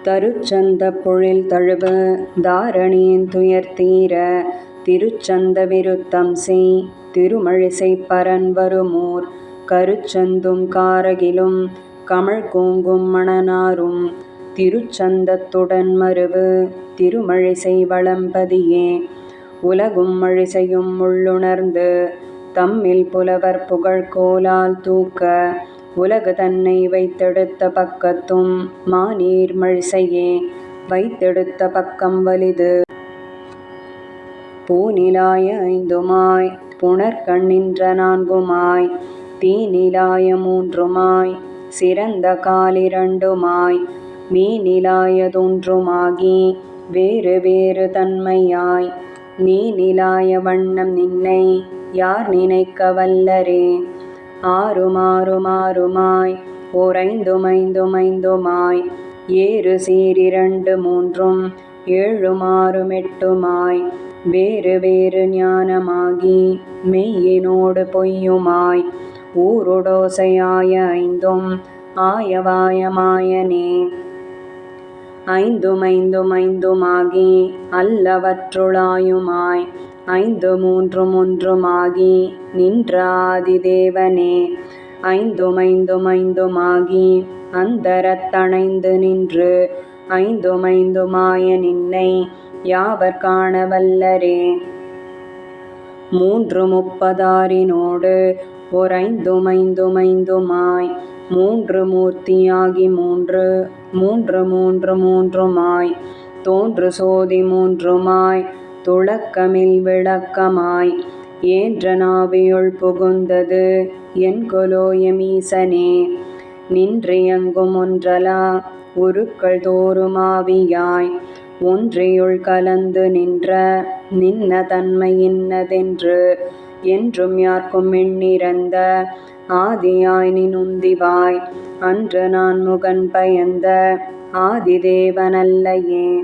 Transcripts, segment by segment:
தருச்சந்த பொழில் தழுவு தாரணியின் துயர்தீர திருச்சந்த விருத்தம் செய் திருமழிசை பரன் வருமூர் கருச்சந்தும் காரகிலும் கமழ் கூங்கும் மணனாரும் திருச்சந்தத்துடன் மருவு திருமழிசை வளம்பதியே உலகும் மழிசையும் உள்ளுணர்ந்து தம்மில் புலவர் புகழ் கோலால் தூக்க உலகு தன்னை வைத்தெடுத்த பக்கத்தும் மாநீர் மழிசையே வைத்தெடுத்த பக்கம் வலிது பூநிலாய ஐந்துமாய் புனர்கண்ணின்ற நான்குமாய் தீநிலாய மூன்றுமாய் சிறந்த காலிரண்டுமாய் மீநிலாயதொன்றுமாகி வேறு வேறு தன்மையாய் நீநிலாய வண்ணம் நின்னை யார் நினைக்க வல்லரே ஆறுமாறுமாறுமாய் ஓரைந்துமைந்துமைந்துமாய் ஏறு சீரிரண்டு மூன்றும் ஏழுமாறுமெட்டுமாய் வேறு வேறு ஞானமாகி மெய்யினோடு பொய்யுமாய் ஊருடோசையாய ஐந்தும் ஆயவாயமாயனே ஐந்துமைந்துமைந்துமாகி அல்லவற்றுளாயுமாய் ஐந்து மூன்றும் ஒன்றுமாகி நின்ற ஆதிதேவனே ஐந்துமைந்துமைந்துமாகி அந்தரத்தணைந்து நின்று ஐந்துமைந்துமாய நின்னை யாவர் காண வல்லரே மூன்று முப்பதாரினோடு ஓரைந்துமைந்துமைந்துமாய் மூன்று மூர்த்தியாகி மூன்று மூன்று மூன்று மூன்றுமாய் தோன்று சோதி மூன்றுமாய் துளக்கமில் விளக்கமாய் ஏன்ற நாவியுள் புகுந்தது என்கொலோ எமீசனே நின்றியங்கும் ஒன்றலா உருக்கள் தோறுமாவியாய் ஒன்றியுள் கலந்து நின்ற நின்ன தன்மை இன்னதென்று என்றும் யார்க்கும் எண்ணிறந்த ஆதியாய் நினுந்திவாய் அன்று நான் முகன் பயந்த ஆதிதேவனல்லையே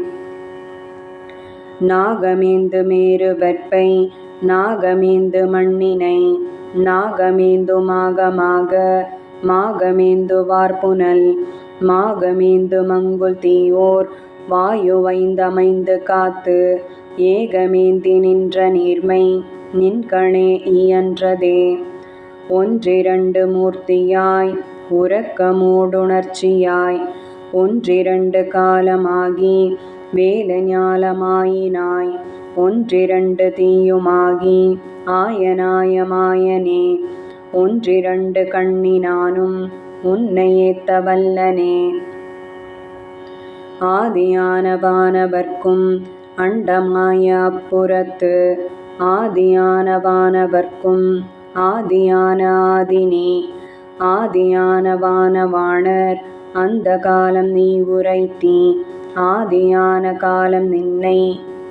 நாகமேந்து மேரு வெற்பை நாகமேந்து மண்ணினை நாகமேந்து மாகமாக மாகமேந்து வார்புனல் மாகமேந்து மங்குல் தீயோர் வாயுவைந்தமைந்து காத்து ஏகமேந்தி நின்ற நீர்மை நின்கணே இயன்றதே ஒன்றிரண்டு மூர்த்தியாய் உறக்கமோடுணர்ச்சியாய் ஒன்றிரண்டு காலமாகி வேல ஞாலமாயினாய் ஒன்றிரண்டு தீயுமாகி ஆயனாயமாயனே ஒன்றிரண்டு கண்ணினானும் உன்னை ஏத்த வல்லனே ஆதியானவானவர்க்கும் அண்டமாய அப்புறத்து ஆதியானவானவர்க்கும் ஆதியான ஆதினி ஆதியானவானவாணர் அந்த காலம் நீ உரைத்தி ஆதியான காலம் நின்னை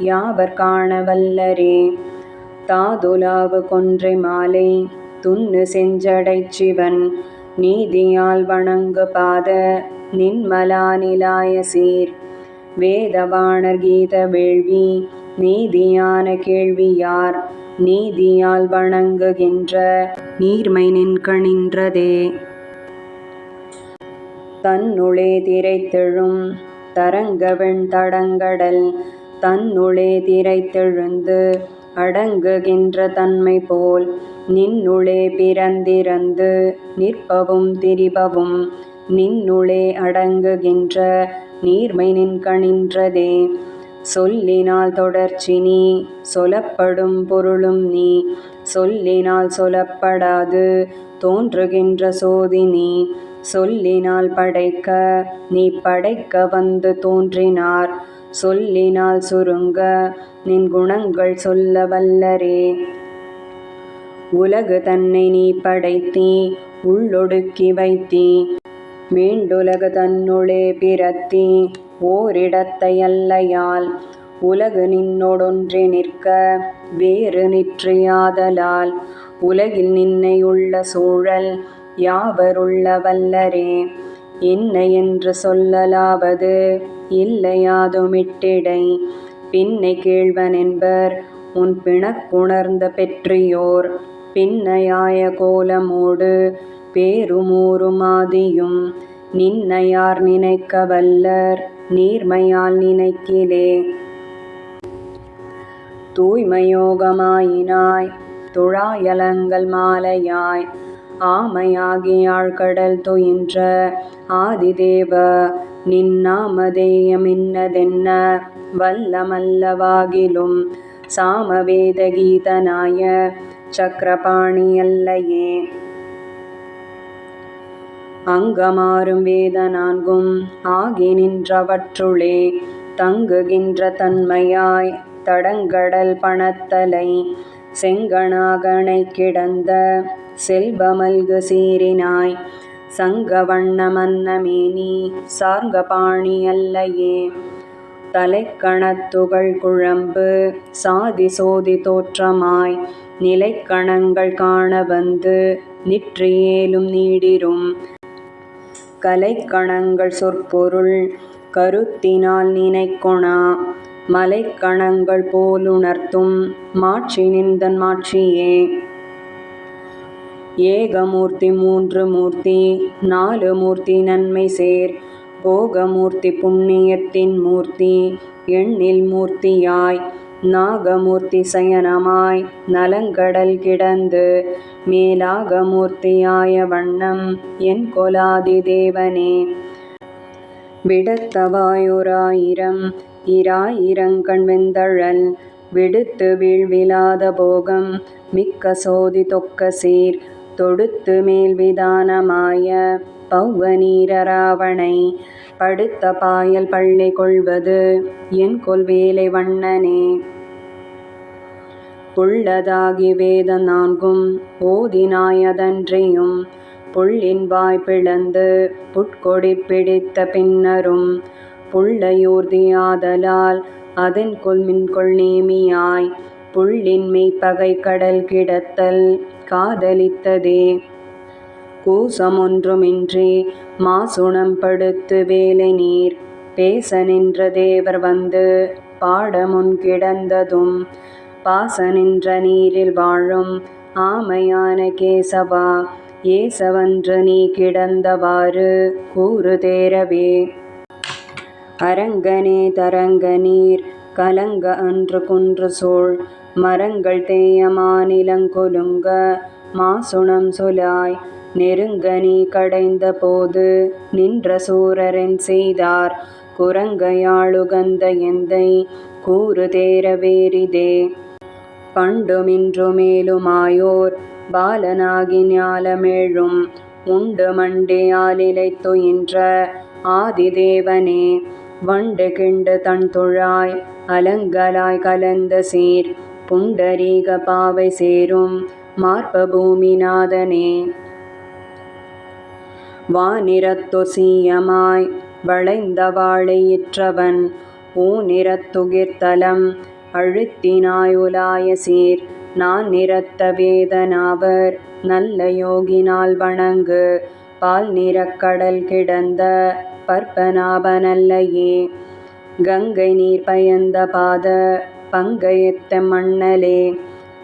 யாவர் காண வல்லரே தாதுலாவு கொன்றை மாலை துன்னு செஞ்சடைச் சிவன் நீதியால் வணங்கு பாத நின்மலா நிலாய சீர் வேதவாணர் கீத வேள்வி நீதியான கேள்வியார் நீதியால் வணங்குகின்ற நீர்மை நின்கணின்றதே தன்னுளே திரைத்தெழும் தரங்கவெண் தடங்கடல் தன்னுளே திரைத்தெழுந்து அடங்குகின்ற தன்மை போல் நின்னுளே பிறந்திறந்து நிற்பவும் திரிபவும் நின்னுளே அடங்குகின்ற நீர்மை நின்கணின்றதே சொல்லினால் தொடர்ச்சி நீ சொல்லப்படும் பொருளும் நீ சொல்லினால் சொல்லப்படாது தோன்றுகின்ற சோதி நீ சொல்லினால் படைக்க நீ படைக்க வந்து தோன்றினார் சொல்லினால் சுருங்க நின் குணங்கள் சொல்ல வல்லரே உலகு தன்னை நீ படைத்தீ உள்ளொடுக்கி வைத்தீ மீண்டுலகு தன்னுளே பிறத்தி ஓரிடத்தை அல்லையால் உலகு நின்னொடொன்றி நிற்க வேறு நிற்றியாதலால் உலகில் நின்னை உள்ள சூழல் யாவருள்ள வல்லரே இன்னை என்று சொல்லலாவது இல்லையாதுமிட்டிடை பின்னை கேள்வன் என்பர் உன் பிணக்குணர்ந்த பெற்றியோர் பின்னையாய கோலமோடு பேருமூருமாதியும் நின்னையார் நினைக்க வல்லர் நீர்மையால் நினைக்கிலே. தூய்மையோகமாயினாய் துழாயலங்கல் மாலையாய் ஆமையாகி ஆழ்கடல் துயின்ற ஆதிதேவ நின்னாமதேயமின்னதென்ன வல்லமல்லவாகிலும் சாமவேத கீதனாய சக்கரபாணி அல்லையே. அங்கமாறும் வேத நான்கும் ஆகி நின்றவற்றுளே தங்குகின்ற தன்மையாய் தடங்கடல் பணத்தலை செங்கணாகணை கிடந்த செல்வமல்கு சீரினாய் சங்க வண்ணமன்னமேனி சார்ங்கபாணி அல்லையே. தலைக்கணத்துகள் குழம்பு சாதி சோதி தோற்றமாய் நிலைக்கணங்கள் காண வந்து நிற்றியேலும் நீடிரும் கலைக்கணங்கள் சொற்பொருள் கருத்தினால் நினைக்கொணா மலைக்கணங்கள் போலுணர்த்தும் மாட்சி நின்றன் மாட்சியே. ஏகமூர்த்தி மூன்று மூர்த்தி நாலு மூர்த்தி நன்மை சேர் போகமூர்த்தி புண்ணியத்தின் மூர்த்தி எண்ணில் மூர்த்தியாய் நாகமூர்த்தி சயனமாய் நலங்கடல் கிடந்து மேலாகமூர்த்தியாய வண்ணம் என் கொலாதி தேவனே. விடத்தவாயொராயிரம் இராயிரங்கண் வெந்தழல் விடுத்து வீழ்விலாத போகம் மிக்க சோதி தொக்க சீர் தொடுத்து மேல் விதானமாய பௌவநீர ராவணை படுத்த பாயல் பள்ளி கொள்வது என் கொல்வேலை வண்ணனே. புள்ளதாகி வேத நான்கும் ஓதினாயதன்றியும் புள்ளின் வாய் பிளந்து புட்கொடி பிடித்த பின்னரும் புள்ளையூர்தியாதலால் அதன் கொள்மின்கொள் நேமியாய் புள்ளின் மெய்ப்பகை கடல் கிடத்தல் காதலித்ததே. கூசமொன்றுமின்றி மாசுணம் படுத்து வேலை நீர் பேச நின்ற தேவர் வந்து பாடமுன் கிடந்ததும் பாச நின்ற நீரில் வாழும் ஆமையான கேசவா ஏசவன்று நீ கிடந்தவாறு கூறு தேரவே. அரங்கனே தரங்க நீர் கலங்க அன்று குன்று சூழ் மரங்கள் தேய மாநிலங்கொலுங்க மாசுணம் சொலாய் நெருங்க நீ கடைந்த போது நின்ற சூரரென் செய்தார் குரங்கையாளுகந்த எந்தை கூறு தேர வேரிதே. பண்டுமின்றுமேலுமாயோர் பாலனாகி ஞாலமேழும் உண்டு மண்டியாலிலை துயின்ற ஆதிதேவனே வண்டு கிண்டு தன் துழாய் அலங்கலாய் கலந்த சீர் புண்டரீக பாவை சேரும் மார்ப பூமிநாதனே. வானிறத்தொசீயமாய் வளைந்த வாழையிற்றவன் ஊனிறத்துகிர்தலம் அழுத்தினாயுலாய சீர் நான் நிறத்த வேதனாவர் நல்ல யோகினால் வணங்கு பால் நிறக்கடல் கிடந்த பற்பநாபனல்லையே. கங்கை நீர் பயந்த பாத பங்கயத்த மண்ணலே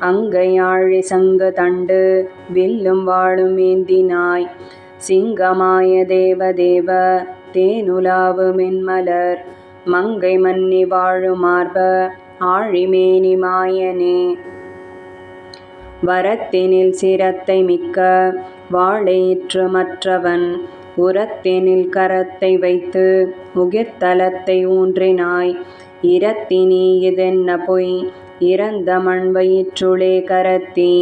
அங்கையாழி சங்கு தண்டு வில்லும் வாழும் ஏந்தினாய் சிங்கமாய தேவதேவ தேனுலாவு மென்மலர் மங்கை மன்னி வாழு மார்ப ஆழிமேனி மாயனே. வரத்தினில் சிரத்தை மிக்க வாழையிற்று மற்றவன் உரத்தினில் கரத்தை வைத்து உகிர்தலத்தை ஊன்றினாய் இரத்தினி இதென்ன பொய் இறந்த மண் வயிற்றுளே கரத்தி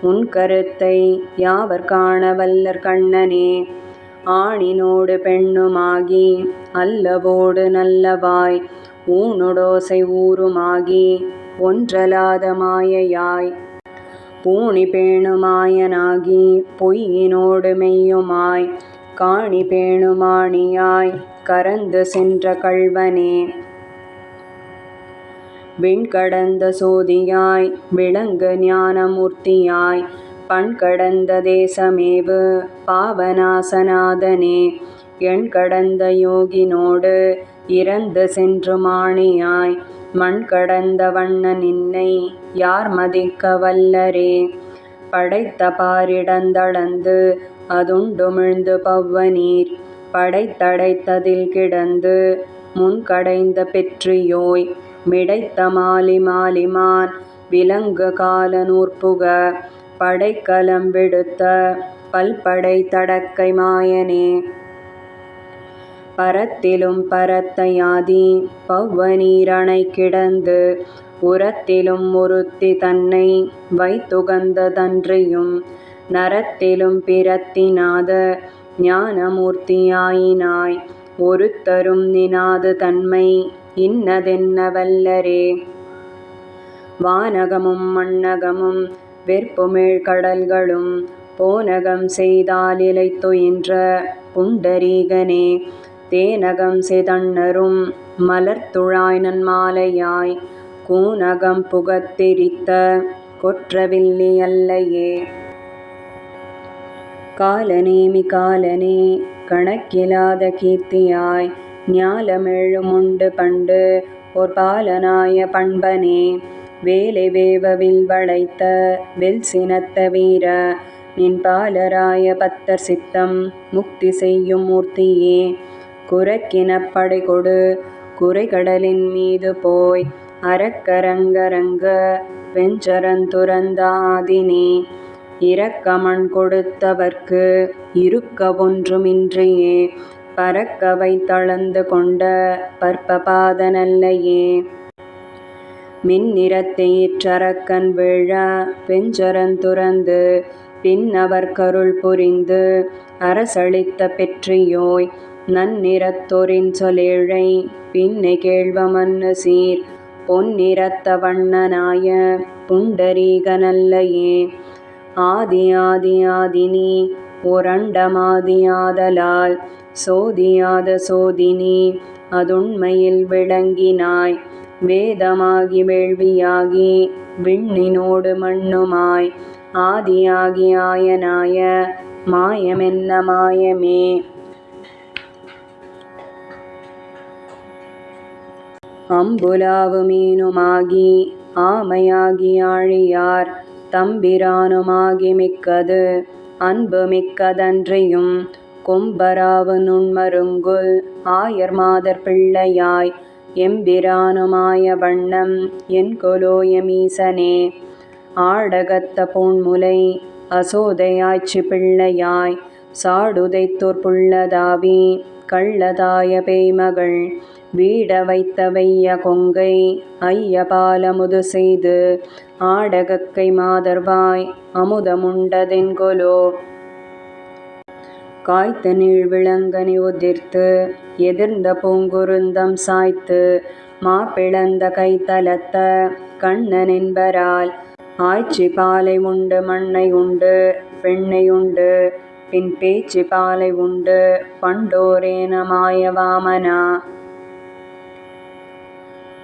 உன் கருத்தை யாவர் காண வல்லர் கண்ணனே. ஆணினோடு பெண்ணுமாகி அல்லவோடு நல்லவாய் ஊனுடோசை ஊருமாகி ஒன்றலாத மாயையாய் பூணி பேணுமாயனாகி பொய்யினோடு மெய்யுமாய் காணி பேணுமாணியாய் கரந்து சென்ற கள்வனே. விண்கடந்த சோதியாய் விளங்கு ஞானமூர்த்தியாய் பண்கடந்த தேசமேவு பாவநாசநாதனே எண் கடந்த யோகினோடு இறந்து சென்று மாணியாய் மண் கடந்த வண்ண நின்னை யார் மதிக்க வல்லரே. படைத்த பாரிடந்தளந்து அதுண்டுமிழ்ந்து பவ்வநீர் படைத்தடைத்ததில் கிடந்து முன்கடைந்த பெற்றியோய் மிடைத்த மாலி மாலிமான் விலங்கு கால நூற்புக படைக்கலம் விடுத்த பல்படை தடக்கை மாயனே. பரத்திலும் பரத்தையாதி பவ்வநீரணை கிடந்து உரத்திலும் ஒருத்தி தன்னை வைத்துகந்த தன்றியும் நரத்திலும் பிரத்திநாத ஞானமூர்த்தியாயினாய் ஒருத்தரும் நினாது தன்மை இன்னதென்ன வல்லரே. வானகமும் மண்ணகமும் வெற்புமிழ் கடல்களும் போனகம் செய்தாலிலை துயின்ற புண்டரீகனே. தேனகம் செய்தண்ணரும் மலர்த்துழாய் நன்மாலையாய் கூனகம் புகத்தெரித்த கொற்றவில்லி அல்லையே. காலனேமி காலனே கணக்கிலாத கீர்த்தியாய் ஞாலமெழுமுண்டு பண்டு ஓர் பாலனாய பண்பனே. வேலை வேவவில் வளைத்த வெல் சினத்த வீர நின் பாலராய பத்தர் சித்தம் முக்தி செய்யும் மூர்த்தியே. குரக்கின படை கொடு குறைகடலின் மீது போய் அரக்கரங்கரங்க வெஞ்சரந்துரந்த ஆதினே. இரக்கமண் கொடுத்தவர்க்கு இருக்க ஒன்றுமின்றியே பறக்க வைத்தளந்து கொண்ட பற்பபாத நல்லையே. மின்னிறத்தெயிற்றரக்கன் வீழ வெஞ்சரந்துரந்து பின்னவர் கருள் புரிந்து அரசளித்த பெற்றியோய் நன்னிறத்தொரின் சொலேழை பின்னை கேள்வ மன்னு சீர் பொன்னிறத்த வண்ணனாய புண்டரீக நல்லையே. ஆதி ஆதி ஆதினி ஓரண்டமாதியாதலால் சோதியாத சோதினி அதுண்மையில் விளங்கினாய் வேதமாகி வேள்வியாகி விண்ணினோடு மண்ணுமாய் ஆதியாகி ஆயனாய மாயமென்ன மாயமே. அம்புலாவு மீனுமாகி ஆமையாகி ஆழியார் தம்பிரானுமாகி மிக்கது அன்பு மிக்கதன்றியும் கொம்பராவு நுண்மருங்குல் ஆயர் மாதர் பிள்ளையாய் எம்பிரானுமாய வண்ணம் என் கொலோயமீசனே. ஆடகத்த பொன்முலை அசோதையாய்ச்சி பிள்ளையாய் சாடுதைத்தோர் புள்ளதாவி கள்ளதாய பேய்மகள் வீட வைத்த வெய்ய கொங்கை ஐய பாலமுது செய்து ஆடகக்கை மாதர்வாய் அமுதமுண்டதென்கொலோ. காய்த்த நீள் விளங்கனி உதிர்த்து எதிர்ந்த பூங்குருந்தம் சாய்த்து மாப்பிளந்த கைத்தலத்த கண்ணனென்பரால் ஆய்ச்சி பாலை உண்டு மண்ணை உண்டு பெண்ணை உண்டு பின் பேச்சு பாலை உண்டு பண்டோரேன மாய வாமனா.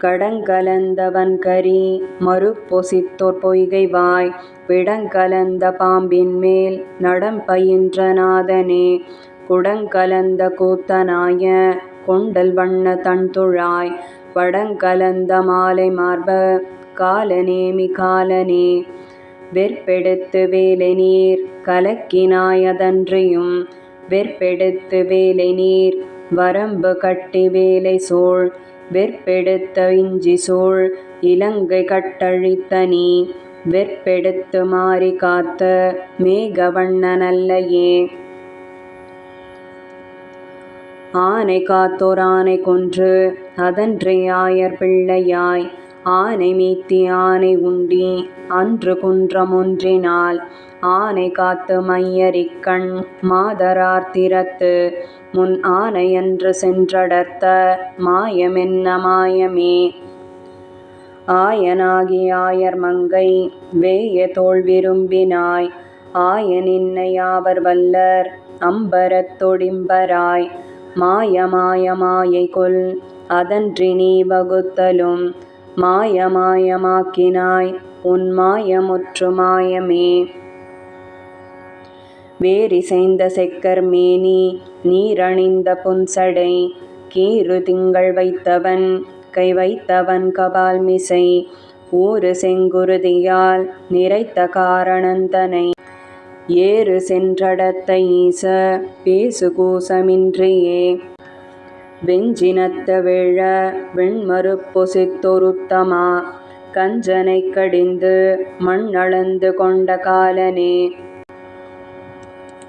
கடங்கலந்தவன் கரி மறுப்பொசித்தோர் பொய்கை வாய் விடங்கலந்த பாம்பின் மேல் நடம்பயின்ற நாதனே. குடங்கலந்த கூத்தனாய கொண்டல் வண்ண தன்துழாய் வடங்கலந்த மாலை மார்ப காலனேமி காலனே. வெற்பெடுத்து வேலை நீர் கலக்கினாயதன்றியும் வெற்பெடுத்து வேலை நீர் வரம்பு கட்டி வேலை சூழ் வெற்பெடுத்த இஞ்சி சூழ் இலங்கை கட்டழித்தனி வெற்பெடுத்து மாறி காத்த மேகவண்ண நல்லையே. ஆனை காத்தோர் ஆனை கொன்று அதன்றி ஆயர் பிள்ளையாய் ஆனை மீத்தி ஆனை உண்டி அன்று குன்றம் ஒன்றினால் ஆனை காத்து மையரிக்கண் மாதரார்த்திரத்து முன் ஆனையன்று சென்றடர்த்த மாயமென்ன மாயமே. ஆயனாகி ஆயர் மங்கை வேய தோள் விரும்பினாய் ஆயனின்னை யாவர் வல்லர் அம்பரத்தொடிம்பராய் மாய மாய மாயை கொல் அதன்றி நீ வகுத்தலும் மாய மாயமாக்கினாய் உன் மாயமுற்று மாயமே. வேரிசைந்த செக்கர் மேனி நீரணிந்த புன்சடை கீறு திங்கள் வைத்தவன் கை வைத்தவன் கபால் மிசை ஊறு செங்குருதியால் நிறைத்த காரணந்தனை ஏறு சென்றடத்த ஈச பேசு கூசமின்றியே வெஞ்சினத்த வேழ வெண்மருப்பொசித்தொருத்தமா கஞ்சனைக் கடிந்து மண்ணளந்து கொண்ட காலனே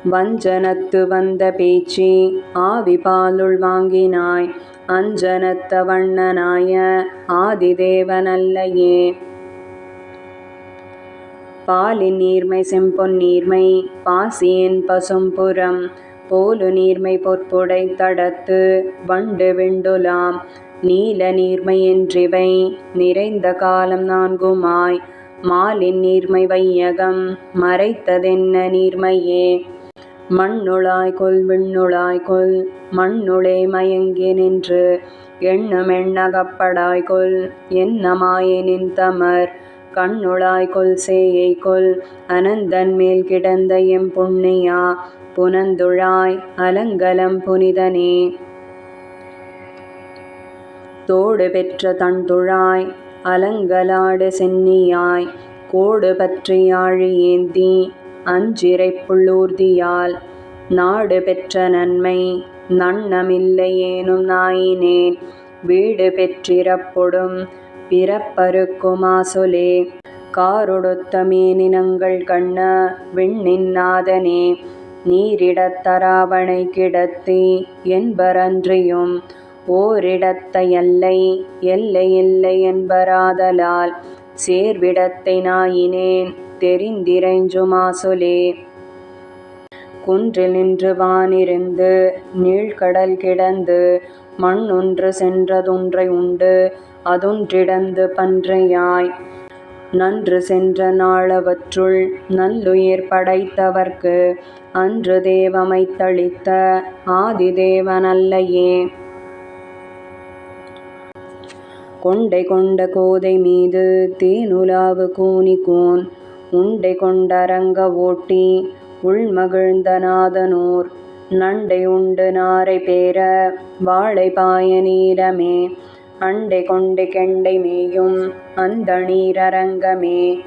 வஞ்சனத்து வந்த பேச்சி ஆவி பாலுள் வாங்கினாய் அஞ்சனத்த வண்ணனாய ஆதிதேவனல்லையே பாலின் நீர்மை செம்பொன் நீர்மை பாசியின் பசும்புறம் போலு நீர்மை பொற்புடை தடத்து வண்டு விண்டுலாம் நீல நீர்மை என்றிவை நிறைந்த காலம் நான்குமாய் மாலின் நீர்மை வையகம் மறைத்ததென்ன நீர்மையே மண்ணுளாய்கொல் விண்ணுளாய்கொல் மண்ணுளே மயங்கி நின்று எண்ணுமெண்ணகப்படாய்கொல் என்ன மாயனின் தமர் கண்ணுளாய்கொல் சேயைகொல் அனந்தன் மேல் கிடந்த எம் புண்ணியா புனந்துழாய் அலங்கலம் புனிதனே தோடு பெற்ற தன்துழாய் அலங்கலாடு சென்னியாய் கோடு பற்றி யாழி ஏந்தி அஞ்சிறைப் புள்ளூர்தியால் நாடு பெற்ற நன்மை நன்னமில்லையேனும் நாயினேன் வீடு பெற்றிறப்பொடும் பிறப்பறுக்குமா சொலே காரொடுத்த மேனினங்கள் கண்ண விண்ணின் நாதனே நீரிடத்தராவணை கிடத்தி என்பரன்றியும் ஓரிடத்த எல்லை எல்லையில்லை என்பராதலால் சேர்விடத்தை நாயினேன் தெரிந்திரைஞ்சுமா சொலே குன்றில் நின்று வானிருந்து நீழ்கடல் கிடந்து மண்ணொன்று சென்றதொன்றை உண்டு அதொன்றிடந்து பன்றையாய் நன்று சென்ற நாளவற்றுள் நல்லுயிர் படைத்தவர்க்கு அன்று தேவமைத்தளித்த ஆதிதேவனல்லையே கொண்டை கொண்ட கோதை மீது தேனுலாவு கூனிக்கூன் உண்டை கொண்டரங்க ஓட்டி உள்மகிழ்ந்த நாதனூர் நண்டை உண்டு நாரை பேர வாழை பாய நீலமே அண்டை கொண்டை கெண்டை மேயும் அந்த நீரரங்கமே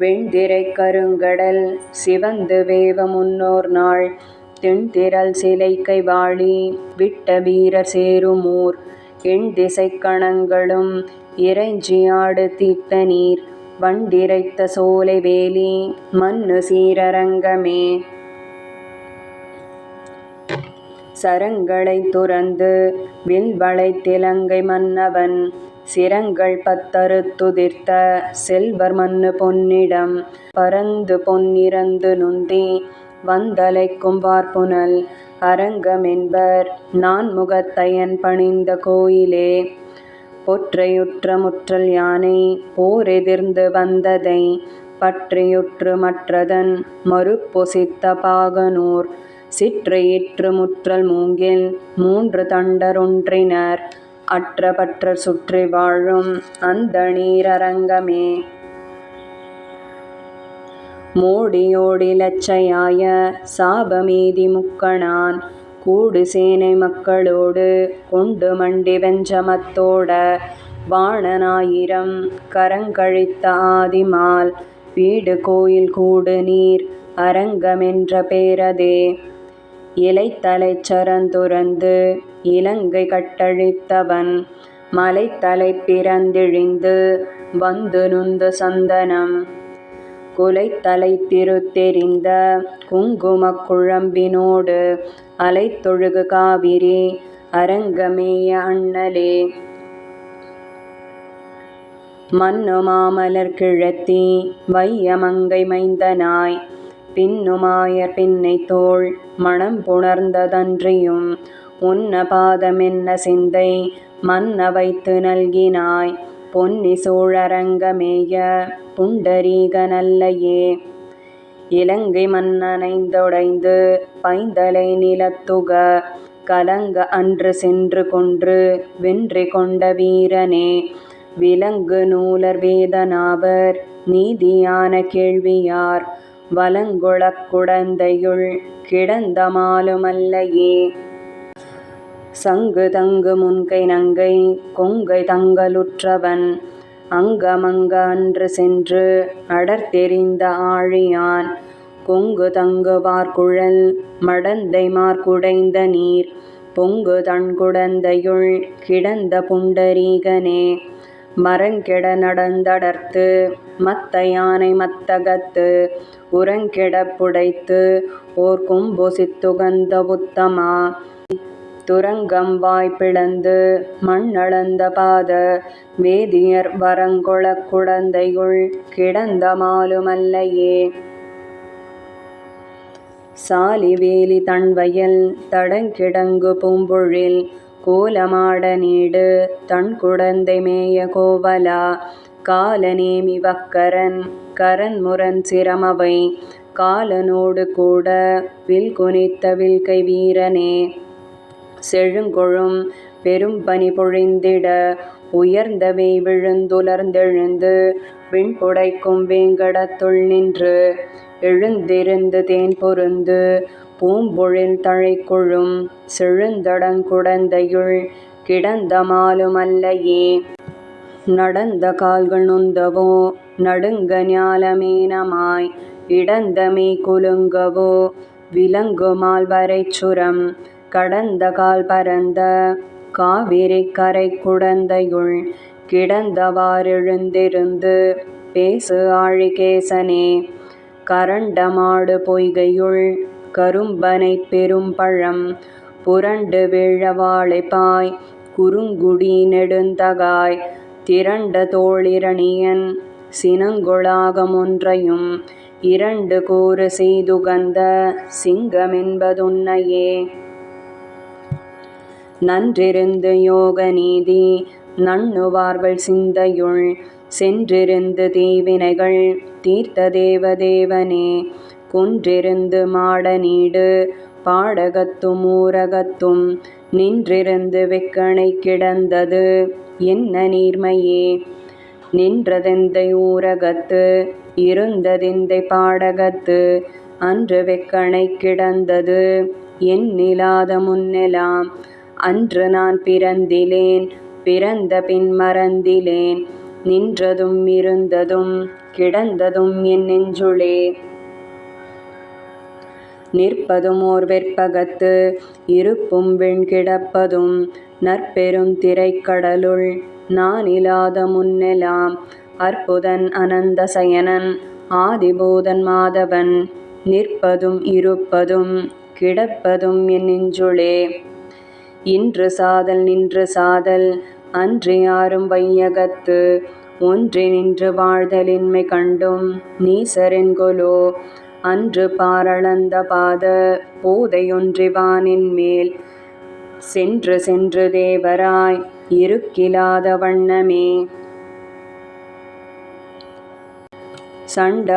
வெண்திரை கருங்கடல் சிவந்து வேவ முன்னோர் நாள் தென்திரள் சிலைக்கை வாழி விட்ட வீரர் சேருமூர் எண் திசை கணங்களும் இறைஞ்சியாடு தீர்த்த நீர் வண்டிரைத்த சோலை வேலி மண்ணு சீரரங்கமே சரங்களை துறந்து வில்வளை திலங்கை மன்னவன் சிரங்கள் பத்தறுத்துதிர்த்த செல்வர் மண்ணு பொன்னிடம் பரந்து பொன்னிறந்து நுந்தி வந்தலைக்கும் வார்ப்புனல் அரங்கமென்பர் நான் முகத்தையன் பணிந்த கோயிலே பொற்றையுற்ற முற்றல் யானை போரெதிர்ந்து வந்ததை பற்றியுற்று மற்றதன் மறுப்பொசித்த பாகனூர் சிற்றையிற்று முற்றல் மூங்கில் மூன்று தண்டரொன்றினர் அற்ற பற்றர் சுற்றி வாழும் அந்த நீரரங்கமே மோடியோடி லட்சையாய சாபமீதி முக்கணான் கூடு சேனை மக்களோடு கொண்டு மண்டி வெஞ்சமத்தோட வாணனாயிரம் கரங்கழித்த ஆதிமால் வீடு கோயில் கூடு நீர் அரங்கமென்ற பேரதே இலைத்தலை சரந்துறந்து இலங்கை கட்டழித்தவன் மலைத்தலை பிறந்திழிந்து வந்து நுந்து சந்தனம் குலைத்தலை திருத்தெறிந்த குங்குமக் குழம்பினோடு அலைத்தொழுகு காவிரி அரங்கமேய அண்ணலே மன்னு மாமலர் கிழத்தி வையமங்கை மைந்தனாய் பின்னுமாயர் பின்னை தோள் மணம் புணர்ந்ததன்றியும் உன்ன பாதமென்ன சிந்தை மன்ன வைத்து நல்கினாய் பொன்னி சோழரங்கமேய புண்டரீகனல்லையே இலங்கை மன்னனைந்தொடைந்து பைந்தலை நிலத்துக கலங்க அன்று சென்று கொன்று வென்றி கொண்ட வீரனே விலங்கு நூலர் வேதனாவர் நீதியான கேள்வியார் வலங்குளக் குடந்தையுள் கிடந்த மாலுமல்லையே சங்கு தங்கு முன்கை நங்கை கொங்கை தங்கலுற்றவன் அங்கமங்க அன்று சென்று அடர்த்தெறிந்த ஆழியான் கொங்கு தங்கு பார்க்குழல் மடந்தை மார்க்குடைந்த நீர் பொங்கு தன்குடந்தையுள் கிடந்த புண்டரீகனே மரங்கெட நடந்தடர்த்து மத்த யானை மத்தகத்து உரங்கெடப் புடைத்து ஓர் கொம்பொசித்துகந்த புத்தமா துரங்கம் வாய் பிளந்து மண்ணளந்த பாத வேதியர் வரங்கொளக் குடந்தையுள் கிடந்த மாலுமல்லையே சாலி வேலி தன்வயல் தடங்கிடங்கு பூம்பொழில் கோலமாட நீடு தன்குடந்தை மேய கோவலா காலநேமி வக்கரன் கரன்முரன் சிரமவை காலனோடு கூட வில் குனித்த வில்கை வீரனே செழுங்கொழும் பெரும்பனி பொழிந்திட உயர்ந்தவை விழுந்துலர்ந்தெழுந்து விண்புடைக்கும் வேங்கடத்துள் நின்று எழுந்திருந்து தேன் பொருந்து பூம்பொழில் தழைக்கொழும் செழுந்தடங்குடந்தையுள் கிடந்த மாலுமல்லையே நடந்த கால்கள் நொந்தவோ நடுங்க ஞாலமேனமாய் இடந்தமே குலுங்கவோ விலங்குமால் வரைச்சுரம் கடந்த கால் பரந்த காவிரி கரை குடந்தையுள் கிடந்தவாறெழுந்திருந்து பேசு ஆழிகேசனே கரண்டமாடு பொய்கையுள் கரும்பனை பெரும்பழம் புரண்டு வீழ வாழைப்பாய் குறுங்குடி நெடுந்தகாய் திரண்ட தோளிரணியன் சினங்கொளாகமொன்றையும் இரண்டு கூறு செய்துகந்த சிங்கமென்பதுன்னையே நன்றிருந்து யோக நீதி நண்ணுவார்கள் சிந்தையுள் சென்றிருந்து தீவினைகள் தீர்த்த தேவதேவனே குன்றிருந்து மாட நீடு பாடகத்தும் ஊரகத்தும் நின்றிருந்து வெக்கணை கிடந்தது என்ன நீர்மையே நின்றதெந்தை ஊரகத்து இருந்ததெந்தை பாடகத்து அன்று வெக்கணை கிடந்தது எண்ணிலாத முன்னெலாம் அன்று நான் பிறந்திலேன் பிறந்த பின் மறந்திலேன் நின்றதும் இருந்ததும் கிடந்ததும் என் நெஞ்சுளே நிற்பதும் ஓர் வெற்பகத்து இருப்பும் விண் கிடப்பதும் நற்பெரும் திரைக்கடலுள் நான் இலாத முன்னெலாம் அற்புதன் அனந்த சயனன் ஆதிபூதன் மாதவன் நிற்பதும் இருப்பதும் கிடப்பதும் என் நெஞ்சுளே இன்று சாதல் நின்று சாதல் அன்று யாரும் வையகத்து ஒன்றி நின்று வாழ்தலின்மை கண்டும் நீசரென்கொலோ அன்று பாரளந்த பாத போதையொன்றி வானின் மேல் சென்று சென்று தேவராய் இருக்கிலாத வண்ணமே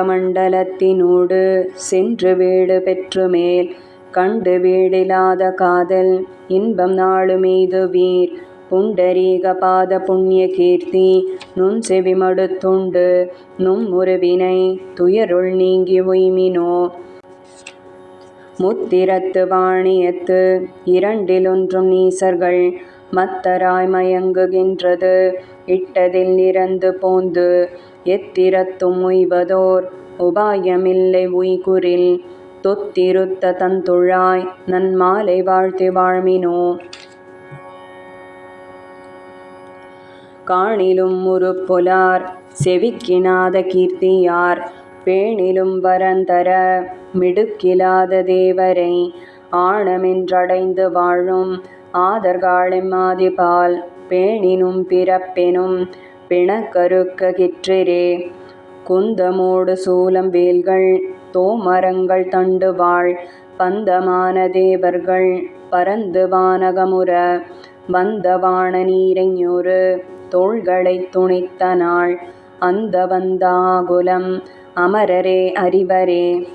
சண்டமண்டலத்தினூடு சென்று வீடு பெற்று மேல் கண்டு வீடிலாத காதல் இன்பம் நாளுமெய்துவீர் புண்டரீக பாத புண்ணிய கீர்த்தி நுண் செவி மடுத்துண்டு நும் உருவினை துயருள் நீங்கி உய்மினோ முத்திரத்து வாணியத்து இரண்டிலொன்றும் நீசர்கள் மத்தராய் மயங்குகின்றது இட்டதில் இறந்து போந்து எத்திரத்தும் உய்வதோர் உபாயமில்லை உய்குறில் தொத்திருத்த தந்துழாய் நன்மாலை வாழ்த்தி வாழ்மினோ காணிலும் உருப்பொலார் செவிக்கினாத கீர்த்தியார் பேணிலும் வரந்தர மிடுக்கிலாத தேவரை ஆழமென்றடைந்து வாழும் ஆதர்காளெம்மாதிபால் பேணினும் பிறப்பெனும் பிணக்கருக்க கிற்றிரே குந்தமோடு சூலம் வேல்கள் தோமரங்கள் தண்டுவாள் பந்தமான தேவர்கள் பரந்து வானகமுற வந்த வான நீரைஞொரு தோள்களை துணித்த நாள் அந்த வந்தாகுலம் அமரரே அறிவரே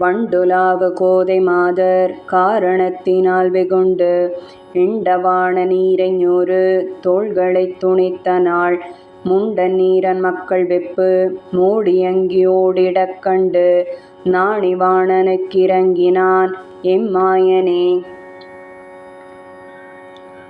வண்டுலாவு கோதை மாதர் காரணத்தினால் வெகுண்டு இண்டவான நீரைஞொரு தோள்களை துணித்த நாள் முண்ட நீரன் மக்கள் வெப்பு மூடியங்கி ஓடிடக் கண்டு நாணிவாணனுக்கிறங்கினான் எம்மாயனே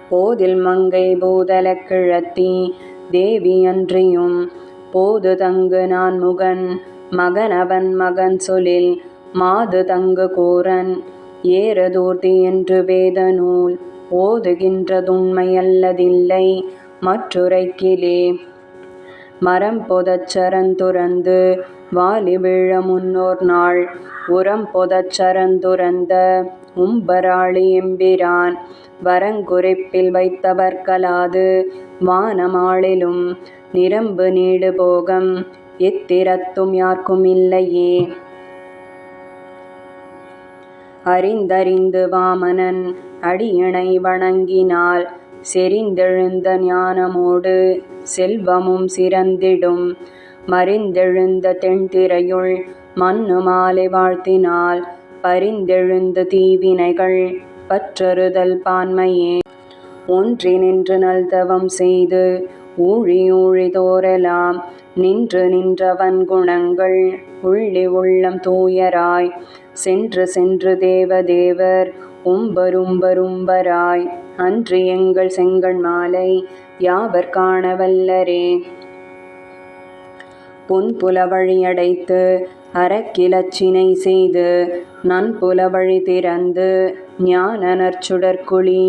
போதில் மங்கை பூதல கிழத்தி தேவி அன்றியும் போது தங்கு நான் முகன் மகனவன் மகன் சொலில் மாது தங்கு கூறன் ஏறதூர்தி என்று வேத நூல் ஓதுகின்றதுண்மையல்லதில்லை மற்றுரைக்கிலே. மரம் பொதச்சரந்துரந்து வாலி வீழ முன்னோர் நாள் உரம் பொதச்சரந்துரந்த உம்பராளி எம்பிரான் வரங்குறிப்பில் வைத்தவர்கலாது வானமாளிலும் நிரம்பு நீடு போகம் எத்திரத்தும் யார்க்கும் இல்லையே. அறிந்தறிந்து வாமனன் அடியிணை வணங்கினால் செறிந்தெழுந்த ஞானமோடு செல்வமும் சிறந்திடும் மறிந்தெழுந்த தென்திரையுள் மன்னு மாலை வாழ்த்தினால் பரிந்தெழுந்த தீவினைகள் பற்றறுதல் பான்மையே. ஒன்றி நின்று நல்தவம் செய்து ஊழி ஊழி தோறலாம் நின்று நின்றவன் குணங்கள் உள்ளி உள்ளம் தூயராய் சென்று சென்று தேவதேவர் உம்பரும்பரும்பராய் அன்றி எங்கள் செங்கண் மாலை யாவர் காணவல்லரே. புன்புலவழி அடைத்து அறக்கிலச்சினை செய்து நன்புலவழி திறந்து ஞான நற்சுடர்க்குழி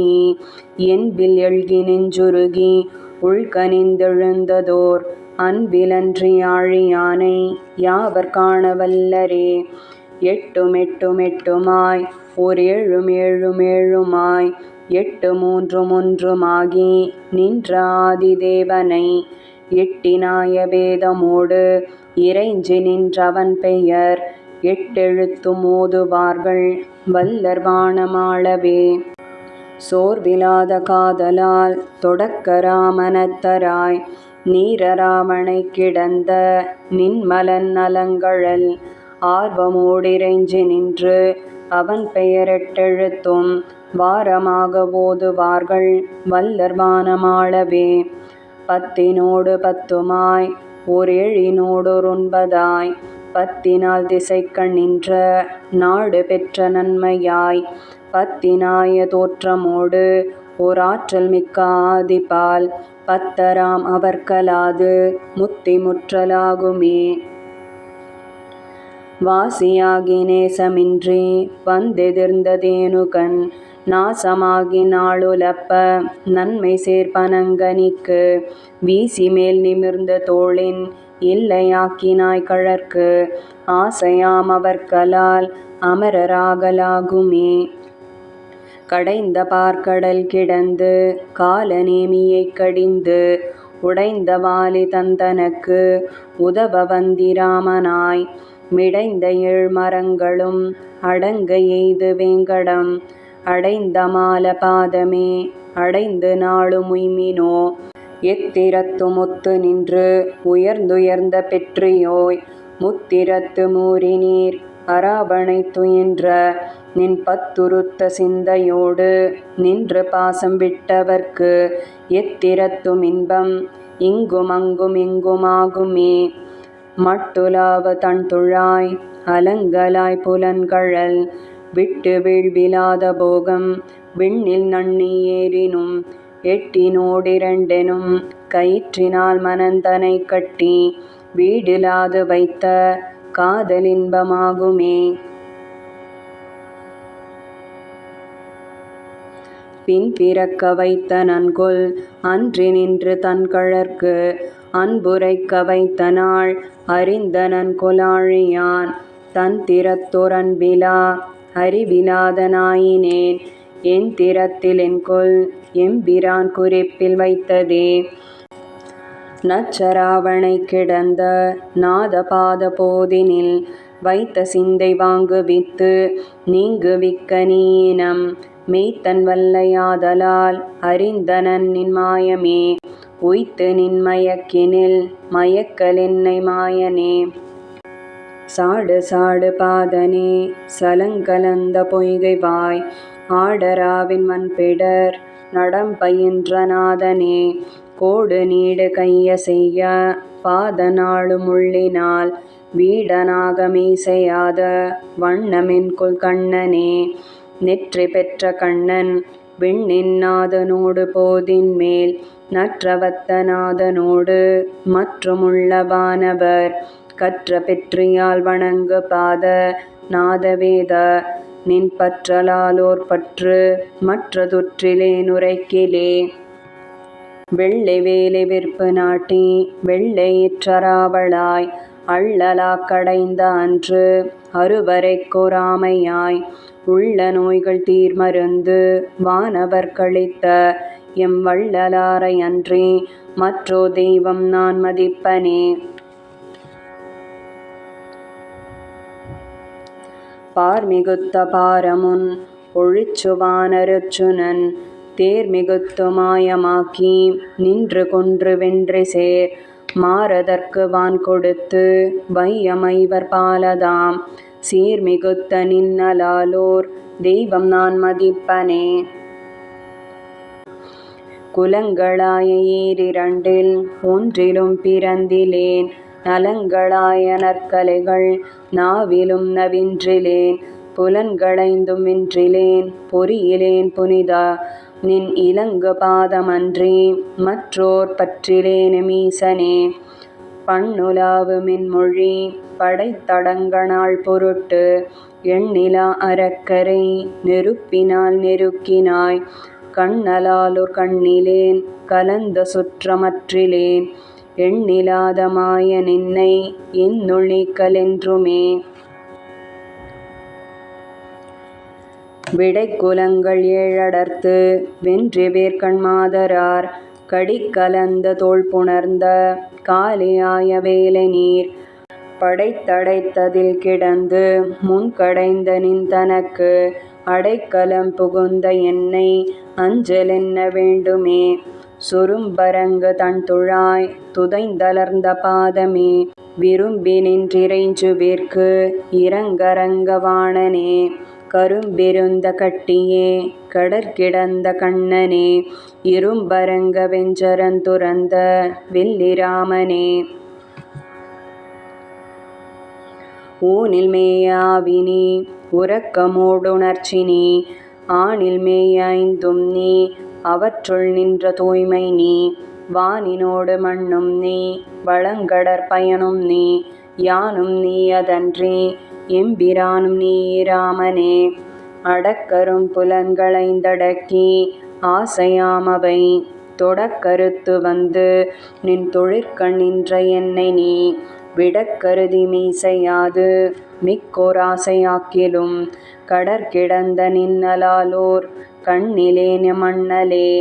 என்பில் எழுகி நெஞ்சுருகி உள்கனிந்தெழுந்ததோர் அன்பிலன்றி ஆழியானை யாவர் காணவல்லரே. எட்டுமெட்டுமெட்டுமாய் ஓர் ஏழுமேழுமேழுமாய் எட்டு மூன்றும் ஒன்றுமாகி நின்ற ஆதிதேவனை எட்டினாய வேதமோடு இறைஞ்சி நின்றவன் பெயர் எட்டெழுத்தும் ஓதுவார்கள் வல்லர் வானமாளவே. சோர்விலாத காதலால் தொடக்கராமனத்தராய் நீரராவணை கிடந்த நின்மலன் நலங்கழல் ஆர்வமோடிறைஞ்சி நின்று அவன் பெயர் எட்டெழுத்தும் வாரமாக ஓதுவார்கள் வல்லர் வானமாளவே. பத்தினோடு பத்துமாய் ஓர் ஏழினோடொருண்பதாய் பத்தினால் திசைக்கண் நின்ற நாடு பெற்ற நன்மையாய் பத்தினாய தோற்றமோடு ஓர் ஆற்றல் மிக்க ஆதிபால் பத்தராம் அவர்கலாது முத்தி முற்றலாகுமே. வாசியாகி நேசமின்றி வந்தெதிர்ந்த தேனுகன் நாசமாகி நாளுலப்ப நன்மை சேர்ப்பனங்கனிக்கு வீசி மேல் நிமிர்ந்த தோளின் இல்லையாக்கினாய் கழற்கு ஆசையாம் அவர்கலால் அமரராகலாகுமே. கடைந்த பார்க்கடல் கிடந்து கால நேமியைக் கடிந்து உடைந்த வாலி தந்தனக்கு உதவ வந்திராமனாய் மிடைந்த ஏழ்மரங்களும் அடங்க எய்து வேங்கடம் அடைந்த மால பாதமே அடைந்து நாளு முய்மினோ. எத்திரத்து முத்து நின்று உயர்ந்துயர்ந்த பெற்றியோய் முத்திரத்து மூரி நீர் அராவணை துயின்ற நின் பத்துருத்த சிந்தையோடு நின்று பாசம் விட்டவர்க்கு எத்திரத்தும் இன்பம் இங்கும் அங்கும் எங்குமாகுமே. மட்டுலாவ தன்துழாய் அலங்கலாய் புலன்கழல் விட்டு வீழ்விலாத போகம் விண்ணில் நண்ணி ஏறினும் எட்டினோடிரண்டெனும் கயிற்றினால் மனந்தனை கட்டி வீடிலாது வைத்த காதலின்பமாகுமே. பின் பிறக்க வைத்த நன்கொல் அன்றி நின்று தன்கழற்கு அன்புரைக்க வைத்த நாள் அறிந்த நன்கொலாழியான் தன் திறத்தொரன்பிலா அறிவிலாத நாயினேன் என் திறத்தில் என்கொல் எம்பிரான் குறிப்பில் வைத்ததே. நச்சராவணை கிடந்த நாதபாத போதினில் வைத்த சிந்தை வாங்குவித்து நீங்குவிக்க நீயினம் மெய்த்தன் வல்லையாதலால் அறிந்தனன் நின் மாயமே. உய்த்து நின் மயக்கினில் மயக்கல் என்னை மாயனே. சாடு சாடு பாதனே சலங்கலந்த பொய்கைவாய் ஆடராவின் மண்பிடர் நடம்பயின்ற நாதனே. கோடு நீடு கைய செய்ய பாத நாளு முள்ளினால் வீடனாக மீசையாத வண்ணமென்கொல் கண்ணனே. நெற்றி பெற்ற கண்ணன் விண்ணின் நாதனோடு போதின் மேல் நற்றவத்த நாதனோடு மற்றுமுள்ள வானவர் கற்ற பெற்றியால் வணங்கு பாத நாதவேத நின் பற்றலாலோர் பற்று மற்றதுற்றிலே நுரைக்கிலே. வெள்ளை வேலை விற்பு நாட்டி வெள்ளையிற்றராவளாய் அள்ளலாக் கடைந்த அன்று அருவரைக் கொராமையாய் உள்ள நோய்கள் தீர்மருந்து வானவர் கழித்த எம் வள்ளலாரை அன்றி மற்றோ தெய்வம் நான் மதிப்பனே. பார்மிகுத்த பாரமுன் ஒழிச்சுவானருச்சுனன் தேர்மிகுத்து மாயமாக்கி நின்று கொன்று வென்றி சேர் மாறதற்கு வான் கொடுத்து வையமைவர் பாலதாம் சீர்மிகுத்த நின்னலாலோர் தெய்வம் நான் மதிப்பனே. குலங்களாய ஈரிரண்டில் ஒன்றிலும் பிறந்திலேன் நலங்களாய நற்கலைகள் நாவிலும் நவின்றிலேன் புலன்களைந்தும் வென்றிலேன் பொறியிலேன் புனிதா நின் இலங்கு பாதமன்றி மற்றோர் பற்றிலேன் மீசனே. பண்ணுலாவு மின்மொழி படைத்தடங்கனாள் பொருட்டு எண்ணிலா அறக்கரை நெருப்பினால் நெருக்கினாய் கண்ணலாலோர் கண்ணிலேன் கலந்த சுற்றமற்றிலேன் எண்ணிலாத மாய நின்னை என்னுள் நீக்கலென்றுமே. விடைக்குலங்கள் ஏழடர்த்து வென்றி வேர்க்கண் மாதரார் கடிக்கலந்த தோள் புணர்ந்த காலியாய வேலை நீர் படைத்தடைத்ததில் கிடந்து முன்கடைந்த நின் தனக்கு அடைக்கலம் புகுந்த என்னை அஞ்சலென்ன வேண்டுமே. சுரும்பரங்கு தன்துழாய் துதைந்தலர்ந்த பாதமே விரும்பி நின்றிறைஞ்சுவேற்கு இரங்கரங்க வாணனே கரும்பிருந்த கட்டியே கடற்கிடந்த கண்ணனே இரும்பரங்க வெஞ்சரன் துறந்த வெள்ளிராமனே. ஊனில் மேய ஆவினி உறக்கமோடுணர்ச்சினி ஆனில் மேய ஐந்தும் நீ அவற்றுள் நின்ற தூய்மை நீ வானினோடு மண்ணும் நீ வளங்கடற் பயனும் நீ யானும் நீ அதன்றி எம்பிரானும் நீ இராமனே. அடக்கரும் புலன்களைந்தடக்கி ஆசையாமவை தொடக்கருத்து வந்து நின் தொழிற்கண் நின்ற என்னை நீ விடக்கருதி மீசையாது மிக்கோராசையாக்கிலும் கடற்கிடந்த நின்னலாலோர் கண்ணிலேன் மண்ணலே.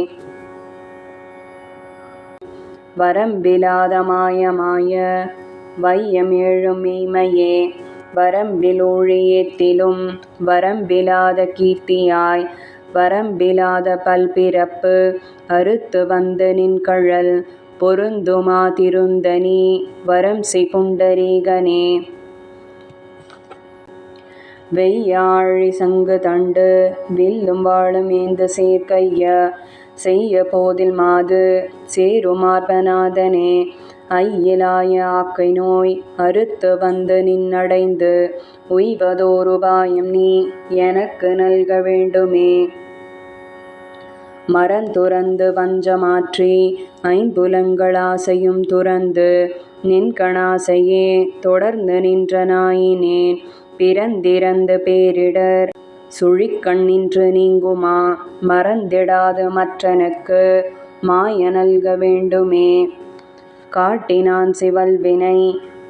வரம்பிலாத மாயமாய வையம் ஏழும் மெய்மையே வரம்பில் ஊழியேத்திலும் வரம்பிலாத கீர்த்தியாய் வரம்பிலாத பல்பிறப்பு அறுத்து வந்து நின் கழல் பொருந்துமா திருந்தனி வரம்சி புண்டரீகனே. வெய்யாழி சங்கு தண்டு வில்லும் வாழும் ஏந்து சேர்க்கைய செய்ய போதில் மாது சேருமார்பநாதனே ஐயிலாய ஆக்கை நோய் அறுத்து வந்து நின்னடைந்து உய்வதோருபாயம் நீ எனக்கு நல்க வேண்டுமே. மரந்துறந்து வஞ்சமாற்றி ஐம்புலங்களாசையும் துறந்து நின்கணாசையே தொடர்ந்து நின்ற நாயினேன் பிறந்திறந்து பேரிடர் சுழிக்கண் நின்று நீங்குமா மறந்திடாது மற்றனுக்கு மாய நல்க வேண்டுமே. காட்டினான் சிவல்வினை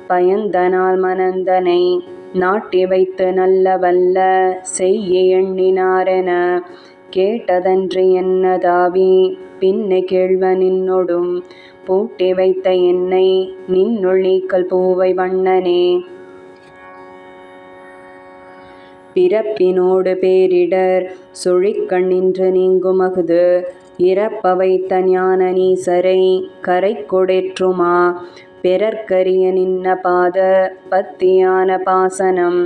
பயந்தனால் மனந்தனை நாட்டி வைத்து நல்ல வல்ல செய்ய எண்ணினாரென கேட்டதன்று என்னதாவி பின்னை கேள்வ நின்னொடும் பூட்டி வைத்த என்னை நின்னுள் நீக்கல் பூவை வண்ணனே. பிறப்பினோடு பேரிடர் சுழிக்கண் நின்று நீங்குமஃது இறப்ப வைத்த ஞான நீசரை கரை கொடேற்றுமா பிறர்க்கரிய நின்ன பாத பத்தியான பாசனம்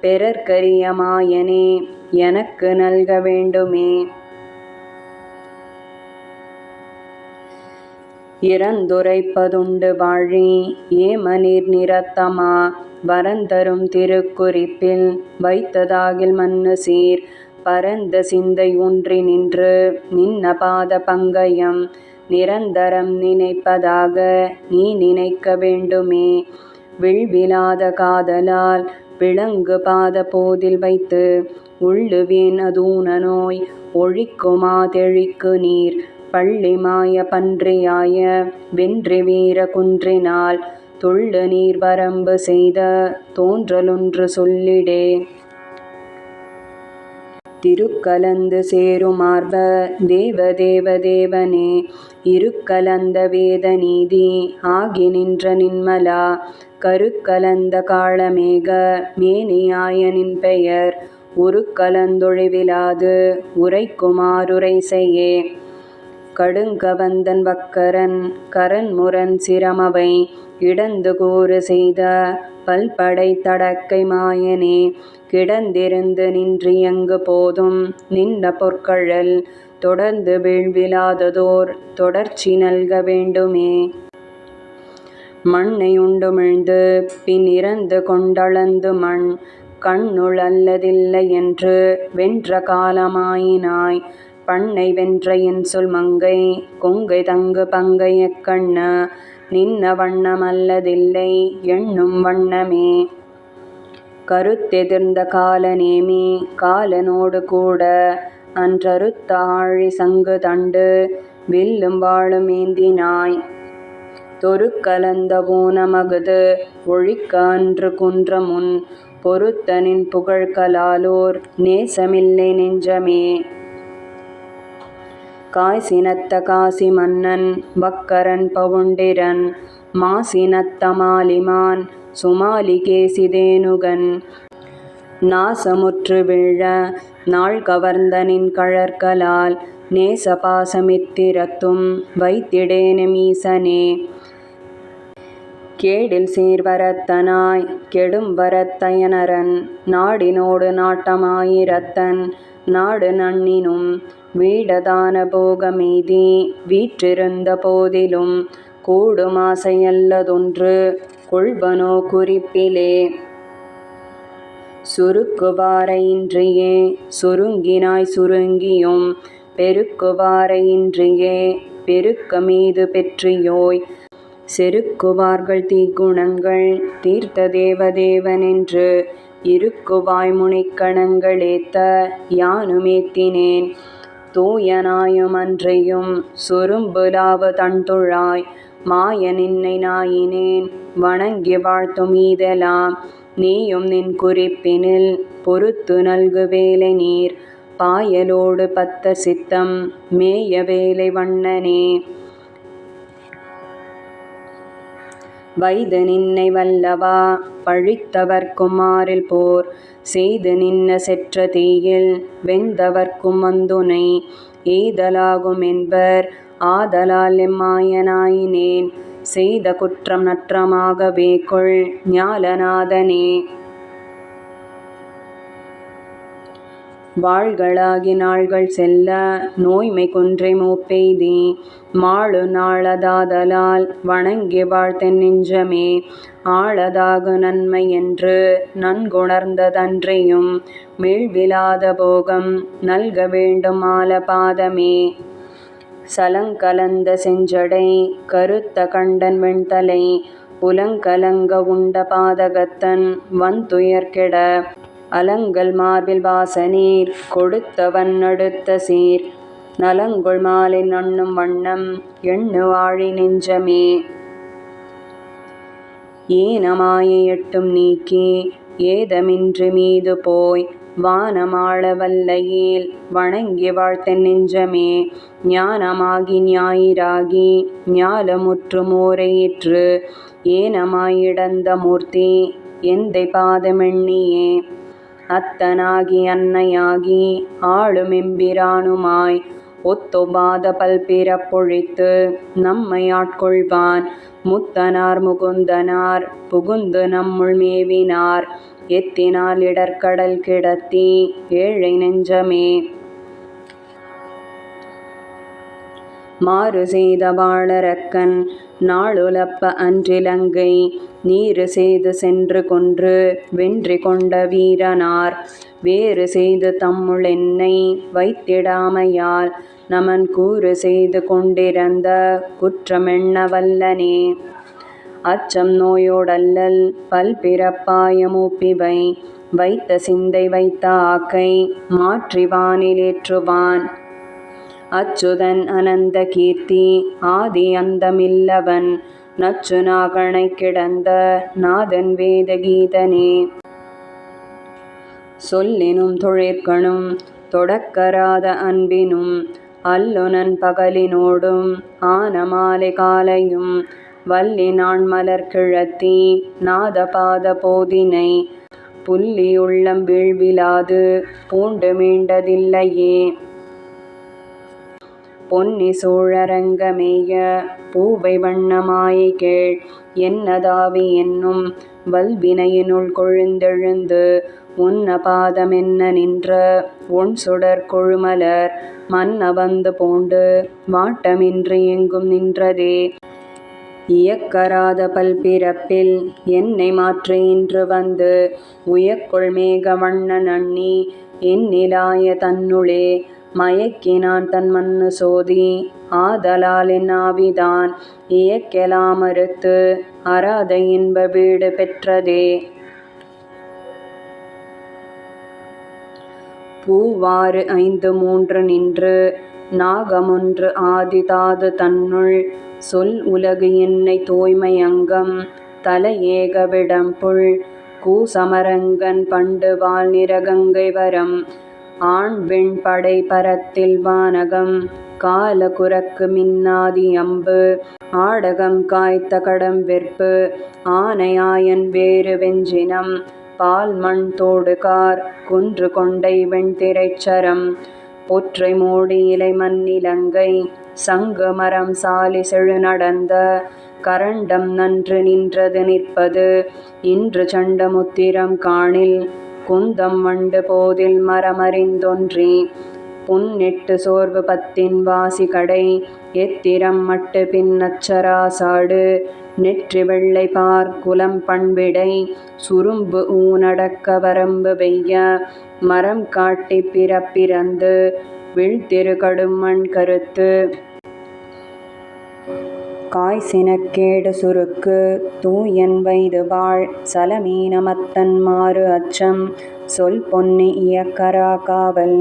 பிறர்க்கரிய மாயனே எனக்கு நல்க வேண்டுமே. இறந்துரைப்பதுண்டு வாழி ஏமநீர் நிறத்தமா வரந்தரும் திருக்குறிப்பில் வைத்ததாகில் மன்னு சீர் பரந்த சிந்தை ஊன்றி நின்று நின்ன பாத பங்கயம் நிரந்தரம் நினைப்பதாக நீ நினைக்க வேண்டுமே. விழ்விலாத காதலால் விளங்கு பாத போதில் வைத்து உள்ளுவேன் அதூன நோய் ஒழிக்குமா தெழிக்கு நீர் பள்ளி மாய பன்றியாய வென்றி வீர குன்றினால் துள்ளு நீர் வரம்பு செய்த தோன்றலொன்று சொல்லிடே. திருக்கலந்து சேருமார்ப தேவ தேவ தேவனே இருக்கலந்த வேத நீதி ஆகி நின்ற நின்மலா கருக்கலந்த காளமேக மேனியாய நின் பெயர் உருக்கலந்தொழிவிலாது உரைக்குமாறுரை செய்யே. கடுங்கவந்தன் வக்கரன் கரன்முரண் சிரமவை இடந்து கூறு செய்த பல்படை தடக்கை மாயனே கிடந்திருந்து நின்றியங்கு போதும் நின்ற பொற்கழல் தொடர்ந்து வீழ்விலாததோர் தொடர்ச்சி நல்க வேண்டுமே. மண்ணை உண்டுமிழ்ந்து பின் இறந்து கொண்டளந்து மண் கண்ணுள் அல்லதில்லை என்று வென்ற காலமாயினாய் பண்ணை வென்ற என்சொல் மங்கை கொங்கை தங்கு பங்கைய கண்ண நின்ன வண்ணமல்லதில்லை எண்ணும் வண்ணமே. கருத்தெதிர்ந்த காலநேமி காலனோடு கூட அன்றறுத்த ஆழி சங்கு தண்டு வில்லும் வாளும் ஏந்தினாய் தொருக்கலந்த ஊனமகுது ஒழிக்க அன்று குன்றமுன் பொறுத்த நின் புகழ்கலாலோர் நேசமில்லை நெஞ்சமே. காய்சினத்த காசி மன்னன் வக்கரன் பவுண்டிரன் மாசினத்த மாலிமான் சுமாலி கேசிதேனுகன் நாசமுற்று வீழ நாள் கவர்ந்த நின் கழற்களால் நேச பாசமித்திரத்தும் வைத்திடேனே மீசனே. கேடில் சீர்வரத்தனாய் கெடும் வரத்தயனரன் நாடினோடு நாட்டமாயிரத்தன் நாடு நன்னினும் வீடதான போகமெய்தி வீற்றிருந்த போதிலும் கூடுமாசையல்லதொன்று கொள்வனோ குறிப்பிலே. சுருக்குவார இன்றியே சுருங்கினாய் சுருங்கியும் பெருக்குவார இன்றியே பெருக்க மீது பெற்றியோய் செருக்குவார்கள் தீக்குணங்கள் தீர்த்த தேவதேவனென்று இருக்குவாய் முனிக்கணங்களேத்த யானுமேத்தினேன் தூயனாயும் அன்றையும் சுரும்புலாவு தன்துழாய் மாய நின்னை நாயினேன் வணங்கி வாழ்த்தும் ஈதெலாம் நீயும் நின் குறிப்பினில் பொறுத்து நல்கு வேலை நீர் பாயலோடு பத்த சித்தம் மேய வேலை வண்ணனே. வைது நின்னை வல்லவா பழித்தவர்க்கும் மாறில் போர் செய்து நின்ன செற்ற தீயில் வெந்தவர்க்கும் வந்துனை எய்தலாகும் என்பர் ஆதலால் எம்மாயனாயினேன் செய்த குற்றம் நற்றமாகவே கொள் ஞாலநாதனே. வாள்களாகி நாள்கள் செல்ல நோய்மை குன்றை மூப்பெய்தி மாளு நாளதாதலால் வணங்கி வாழ்த்தென் நெஞ்சமே ஆளதாகு நன்மை என்று நன்குணர்ந்ததன்றியும் வீழ்விலாத போகம் நல்க வேண்டும் ஆலபாதமே. சலங்கலந்த செஞ்சடை கருத்த கண்டன் வெண்தலை உலங்கலங்க உண்ட பாதகத்தன் வந்துயர் கெட அலங்கல் மார்பில் வாசநீர் கொடுத்தவன் அடுத்த சீர் நலங்கொள் மாலை நண்ணும் வண்ணம் எண்ணு வாழி நெஞ்சமே. ஏனமாயை எட்டும் நீக்கி ஏதமின்றி மீது போய் வானமாள வல்லையேல் வணங்கி வாழ்த்தென் நெஞ்சமே ஞானமாகி ஞாயிறாகி ஞாலமுற்று மோரையிற்று ஏனமாயிடந்த மூர்த்தி எந்தை பாதமெண்ணியே. அத்தனாகி அன்னையாகி ஆளுமெம்பிரானுமாய் ஒத்தொபாத பல்பிறப்பொழித்து நம்மை ஆட்கொள்வான் முத்தனார் முகுந்தனார் புகுந்து நம்முள் மேவினார் எத்தினால் இடர்கடல் கிடத்தி ஏழை நெஞ்சமே. மாறு செய்த வாளரக்கன் நாளுலப்ப அன்றிலங்கை நீரு செய்து சென்று கொன்று வென்றி கொண்ட வீரனார் வேறு செய்து தம்முள் என்னை வைத்திடாமையால் நமன் கூறு செய்து கொண்டிருந்த குற்றமெண்ண வல்லனே. அச்சம் நோயோடல்லல் பல்பிறப்பாய மூப்பிவை வைத்த சிந்தை வைத்த ஆக்கை மாற்றி வானிலேற்றுவான். அச்சுதன் அனந்த கீர்த்தி ஆதி அந்தமில்லவன் நச்சு நாகனை கிடந்த நாதன் வேத கீதனே. சொல்லினும் தொழிற்கணும் தொடக்கராத அன்பினும் அல்லுனன் பகலினோடும் ஆன மாலை காலையும் வல்லி நாண்மலர் கிழத்தி நாத பாத போதினை புல்லி உள்ளம் வீழ்விலாது பூண்டு மீண்டதில்லையே. பொன்னி சூழரங்கமேய பூவை வண்ணமாயை கேள் என்னதாவி என்னும் வல்வினையினுள் கொழுந்தெழுந்து உன்ன பாதமென்ன நின்ற ஒன் சுடர் கொழுமலர் மன்ன வந்து பூண்டு வாட்டமின்றி எங்கும் நின்றதே. இயக்கராத பல்பிறப்பில் என்னை மாற்றி இன்று வந்து உயக்குள் மேக வண்ண நண்ணி எண்ணிலாய தன்னுளே மயக்கினான் தன் மன்னு சோதி ஆதலால் என் ஆவிதான் இயக்கெலாம் மறுத்து அராத இன்ப வீடு பெற்றதே. பூவாறு ஐந்து மூன்று நின்று நாகமொன்று ஆதி தாது தன்னுள் சொல் உலகு என்னை தூய்மை அங்கம் தலை ஏகவிடம் புல் கூசமரங்கன் பண்டு வால் நிறகங்கை வரம் ஆண் வெண் படை பரத்தில் வானகம் கால குரக்கு மின்னாதி அம்பு ஆடகம் காய்த்த கடம் வெற்பு ஆனையாயன் வேறு வெஞ்சினம் பால் மண் தோடுகார் குன்று கொண்டை வெண்திரைச்சரம் பொற்றை மூடி இலை மண்ணிலங்கை சங்கு மரம் சாலி செழு நடந்த கரண்டம் நன்று நின்றது நிற்பது இன்று சண்டமுத்திரம் காணில் குந்தம் வண்டு போதில் மரமறிந்தொன்றி புன்னெட்டு சோர்வு பத்தின் வாசி கடை எத்திரம் மட்டு பின்னச்சராசாடு நெற்றி வெள்ளை பார் குலம் பண்பிடை சுரும்பு ஊனடக்க வரம்பு வெய்ய மரம் காட்டி பிறப்பிறந்து விழ்த்திரு கடுமண் கருத்து காய்சினக்கேடு சுருக்கு தூயன் வைது வாழ் சலமீனமத்தன் மாறு அச்சம் சொல் பொன்னி இயக்கரா காவல்